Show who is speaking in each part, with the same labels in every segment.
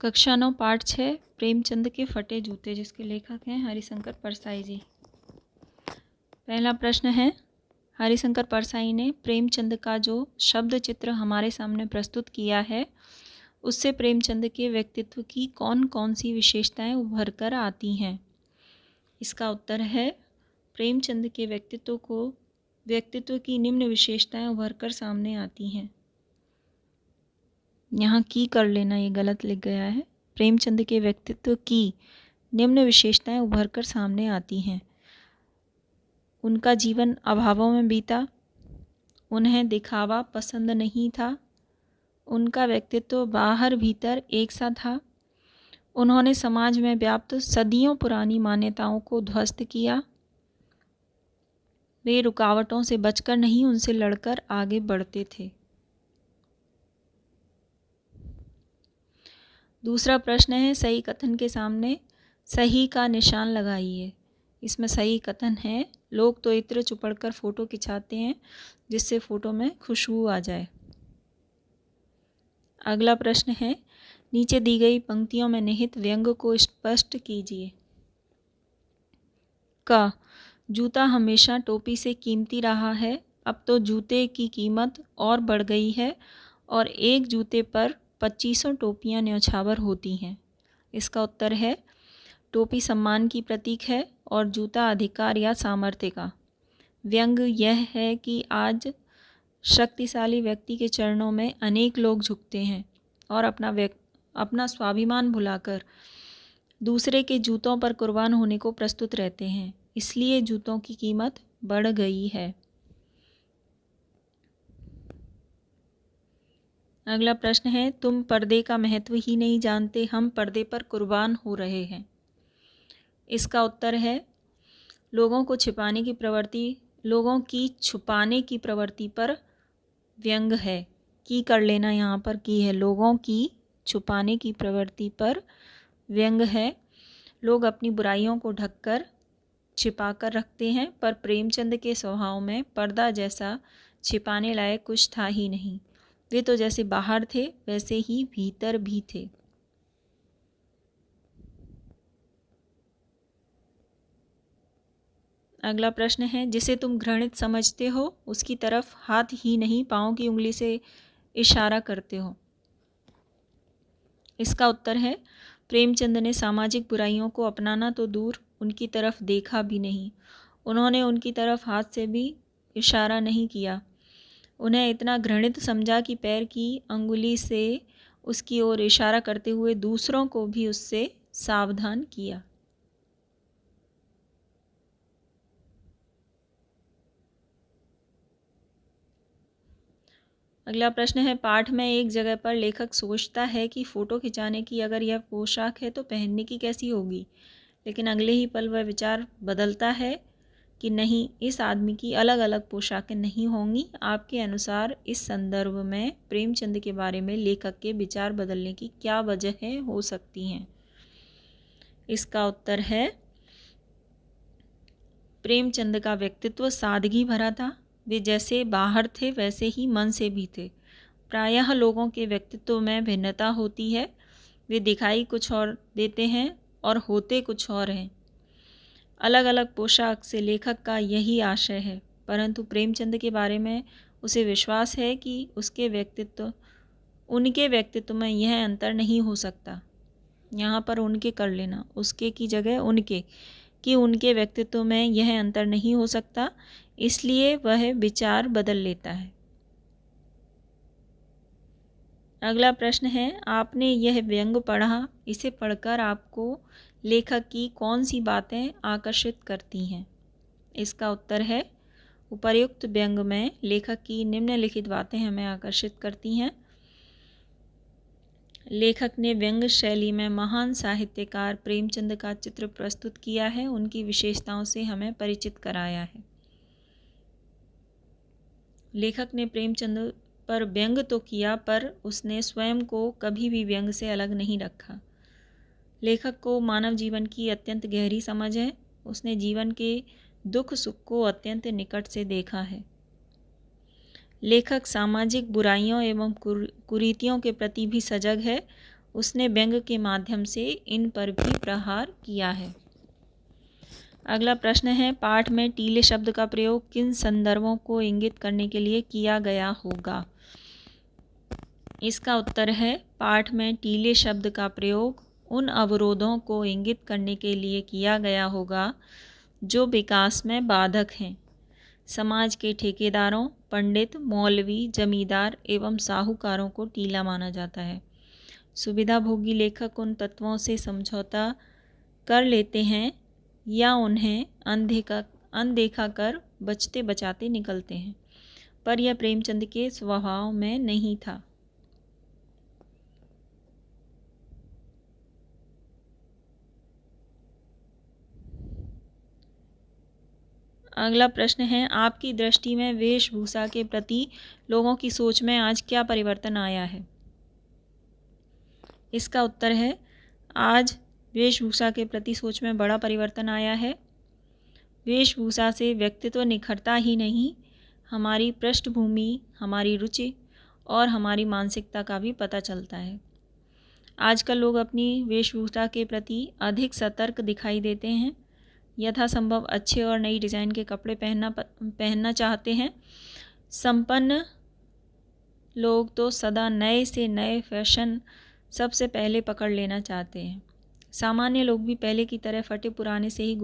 Speaker 1: कक्षा 9 पाठ 6 प्रेमचंद के फटे जूते, जिसके लेखक हैं हरिशंकर परसाई जी। पहला प्रश्न है, हरिशंकर परसाई ने प्रेमचंद का जो शब्द चित्र हमारे सामने प्रस्तुत किया है, उससे प्रेमचंद के व्यक्तित्व की कौन कौन सी विशेषताएं उभर कर आती हैं। इसका उत्तर है, प्रेमचंद के व्यक्तित्व की निम्न विशेषताएं उभर कर सामने आती हैं। यहाँ की कर लेना, ये गलत लिख गया है। प्रेमचंद के व्यक्तित्व की निम्न विशेषताएं उभर कर सामने आती हैं। उनका जीवन अभावों में बीता, उन्हें दिखावा पसंद नहीं था, उनका व्यक्तित्व बाहर भीतर एक सा था, उन्होंने समाज में व्याप्त सदियों पुरानी मान्यताओं को ध्वस्त किया, वे रुकावटों से बचकर नहीं उनसे लड़कर आगे बढ़ते थे। दूसरा प्रश्न है, सही कथन के सामने सही का निशान लगाइए। इसमें सही कथन है, लोग तो इत्र चुपड़कर फ़ोटो खिंचाते हैं जिससे फ़ोटो में खुशबू आ जाए। अगला प्रश्न है, नीचे दी गई पंक्तियों में निहित व्यंग को स्पष्ट कीजिए। क, जूता हमेशा टोपी से कीमती रहा है, अब तो जूते की कीमत और बढ़ गई है और एक जूते पर 2500 टोपियाँ न्यौछावर होती हैं। इसका उत्तर है, टोपी सम्मान की प्रतीक है और जूता अधिकार या सामर्थ्य का। व्यंग यह है कि आज शक्तिशाली व्यक्ति के चरणों में अनेक लोग झुकते हैं और अपना स्वाभिमान भुलाकर दूसरे के जूतों पर कुर्बान होने को प्रस्तुत रहते हैं, इसलिए जूतों की कीमत बढ़ गई है। अगला प्रश्न है, तुम पर्दे का महत्व ही नहीं जानते, हम पर्दे पर कुर्बान हो रहे हैं। इसका उत्तर है, लोगों की छुपाने की प्रवृत्ति पर व्यंग है। की कर लेना, यहाँ पर की है, लोगों की छुपाने की प्रवृत्ति पर व्यंग है। लोग अपनी बुराइयों को ढककर छिपा कर रखते हैं, पर प्रेमचंद के स्वभाव में पर्दा जैसा छिपाने लायक कुछ था ही नहीं। वे तो जैसे बाहर थे वैसे ही भीतर भी थे। अगला प्रश्न है, जिसे तुम घृणित समझते हो उसकी तरफ हाथ ही नहीं पाँव की उंगली से इशारा करते हो। इसका उत्तर है, प्रेमचंद ने सामाजिक बुराइयों को अपनाना तो दूर, उनकी तरफ देखा भी नहीं। उन्होंने उनकी तरफ हाथ से भी इशारा नहीं किया। उन्हें इतना घृणित समझा कि पैर की अंगुली से उसकी ओर इशारा करते हुए दूसरों को भी उससे सावधान किया। अगला प्रश्न है, पाठ में एक जगह पर लेखक सोचता है कि फ़ोटो खिंचाने की अगर यह पोशाक है तो पहनने की कैसी होगी, लेकिन अगले ही पल वह विचार बदलता है कि नहीं, इस आदमी की अलग अलग पोशाकें नहीं होंगी। आपके अनुसार इस संदर्भ में प्रेमचंद के बारे में लेखक के विचार बदलने की क्या वजहें हो सकती हैं। इसका उत्तर है, प्रेमचंद का व्यक्तित्व सादगी भरा था। वे जैसे बाहर थे वैसे ही मन से भी थे। प्रायः लोगों के व्यक्तित्व में भिन्नता होती है, वे दिखाई कुछ और देते हैं और होते कुछ और हैं। अलग अलग पोशाक से लेखक का यही आशय है, परंतु प्रेमचंद के बारे में उसे विश्वास है कि उनके व्यक्तित्व में यह अंतर नहीं हो सकता। यहाँ पर उनके कर लेना, उसके की जगह उनके व्यक्तित्व में यह अंतर नहीं हो सकता, इसलिए वह विचार बदल लेता है। अगला प्रश्न है, आपने यह व्यंग पढ़ा, इसे पढ़कर आपको लेखक की कौन सी बातें आकर्षित करती हैं। इसका उत्तर है, उपर्युक्त व्यंग में लेखक की निम्नलिखित बातें हमें आकर्षित करती हैं। लेखक ने व्यंग शैली में महान साहित्यकार प्रेमचंद का चित्र प्रस्तुत किया है, उनकी विशेषताओं से हमें परिचित कराया है। लेखक ने प्रेमचंद पर व्यंग तो किया, पर उसने स्वयं को कभी भी व्यंग से अलग नहीं रखा। लेखक को मानव जीवन की अत्यंत गहरी समझ है, उसने जीवन के दुख सुख को अत्यंत निकट से देखा है। लेखक सामाजिक बुराइयों एवं कुरीतियों के प्रति भी सजग है, उसने व्यंग के माध्यम से इन पर भी प्रहार किया है। अगला प्रश्न है, पाठ में टीले शब्द का प्रयोग किन संदर्भों को इंगित करने के लिए किया गया होगा? इसका उत्तर है, पाठ में टीले शब्द का प्रयोग उन अवरोधों को इंगित करने के लिए किया गया होगा जो विकास में बाधक हैं। समाज के ठेकेदारों, पंडित, मौलवी, जमींदार एवं साहूकारों को टीला माना जाता है। सुविधाभोगी लेखक उन तत्वों से समझौता कर लेते हैं या उन्हें अनदेखा कर बचते बचाते निकलते हैं, पर यह प्रेमचंद के स्वभाव में नहीं था। अगला प्रश्न है, आपकी दृष्टि में वेशभूषा के प्रति लोगों की सोच में आज क्या परिवर्तन आया है? इसका उत्तर है, आज वेशभूषा के प्रति सोच में बड़ा परिवर्तन आया है। वेशभूषा से व्यक्तित्व निखरता ही नहीं, हमारी पृष्ठभूमि, हमारी रुचि और हमारी मानसिकता का भी पता चलता है। आजकल लोग अपनी वेशभूषा के प्रति अधिक सतर्क दिखाई देते हैं, यथासंभव अच्छे और नई डिज़ाइन के कपड़े पहनना चाहते हैं। संपन्न लोग तो सदा नए से नए फैशन सबसे पहले पकड़ लेना चाहते हैं। सामान्य लोग भी पहले की तरह फटे पुराने से ही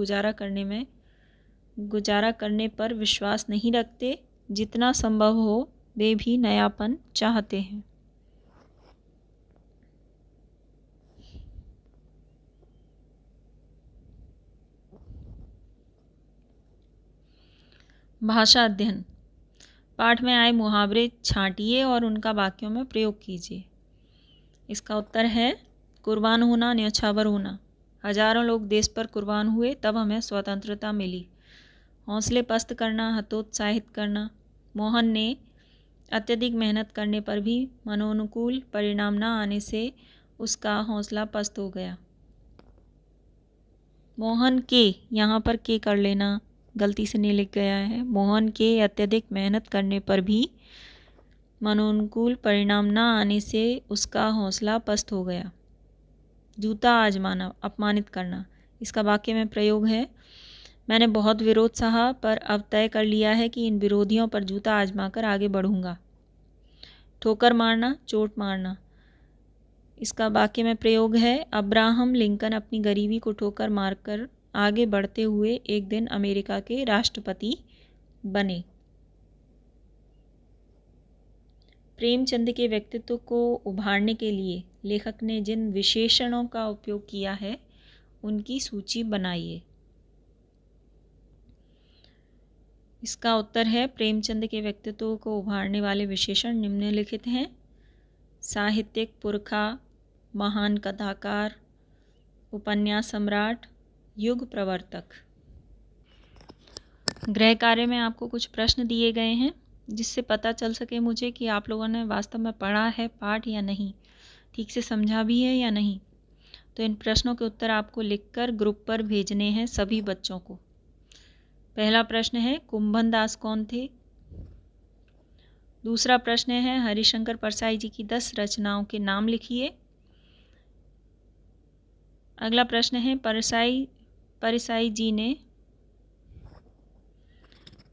Speaker 1: गुजारा करने पर विश्वास नहीं रखते। जितना संभव हो वे भी नयापन चाहते हैं। भाषा अध्ययन। पाठ में आए मुहावरे छांटिए और उनका वाक्यों में प्रयोग कीजिए। इसका उत्तर है, कुर्बान होना, न्यौछावर होना। हजारों लोग देश पर कुर्बान हुए तब हमें स्वतंत्रता मिली। हौसले पस्त करना, हतोत्साहित करना। मोहन ने अत्यधिक मेहनत करने पर भी मनोनुकूल परिणाम न आने से उसका हौसला पस्त हो गया। मोहन के, यहाँ पर के कर लेना, गलती से नहीं लिख गया है। मोहन के अत्यधिक मेहनत करने पर भी मनोनुकूल परिणाम न आने से उसका हौसला पस्त हो गया। जूता आजमाना, अपमानित करना। इसका वाक्य में प्रयोग है, मैंने बहुत विरोध सहा पर अब तय कर लिया है कि इन विरोधियों पर जूता आजमाकर आगे बढ़ूंगा। ठोकर मारना, चोट मारना। इसका वाक्य में प्रयोग है, अब्राहम लिंकन अपनी गरीबी को ठोकर मारकर आगे बढ़ते हुए एक दिन अमेरिका के राष्ट्रपति बने। प्रेमचंद के व्यक्तित्व को उभारने के लिए लेखक ने जिन विशेषणों का उपयोग किया है उनकी सूची बनाइए। इसका उत्तर है, प्रेमचंद के व्यक्तित्व को उभारने वाले विशेषण निम्नलिखित हैं। साहित्यिक पुरखा, महान कथाकार, उपन्यास सम्राट, युग प्रवर्तक। गृह कार्य में आपको कुछ प्रश्न दिए गए हैं जिससे पता चल सके मुझे कि आप लोगों ने वास्तव में पढ़ा है पाठ या नहीं, ठीक से समझा भी है या नहीं। तो इन प्रश्नों के उत्तर आपको लिखकर ग्रुप पर भेजने हैं सभी बच्चों को। पहला प्रश्न है, कुंभन दास कौन थे? दूसरा प्रश्न है, हरिशंकर परसाई जी की 10 रचनाओं के नाम लिखिए। अगला प्रश्न है, परसाई जी ने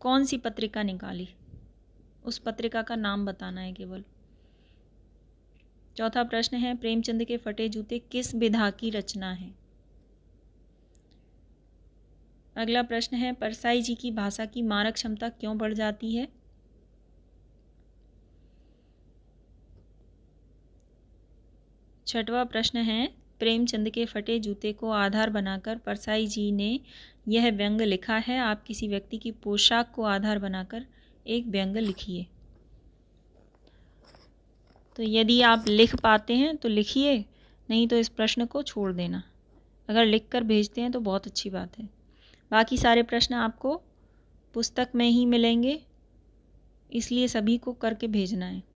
Speaker 1: कौन सी पत्रिका निकाली? उस पत्रिका का नाम बताना है केवल। चौथा प्रश्न है, प्रेमचंद के फटे जूते किस विधा की रचना है? अगला प्रश्न है, परसाई जी की भाषा की मारक क्षमता क्यों बढ़ जाती है? छठवां प्रश्न है, प्रेमचंद के फटे जूते को आधार बनाकर परसाई जी ने यह व्यंग लिखा है। आप किसी व्यक्ति की पोशाक को आधार बनाकर एक व्यंग लिखिए। तो यदि आप लिख पाते हैं तो लिखिए, नहीं तो इस प्रश्न को छोड़ देना। अगर लिख कर भेजते हैं तो बहुत अच्छी बात है। बाकी सारे प्रश्न आपको पुस्तक में ही मिलेंगे, इसलिए सभी को करके भेजना है।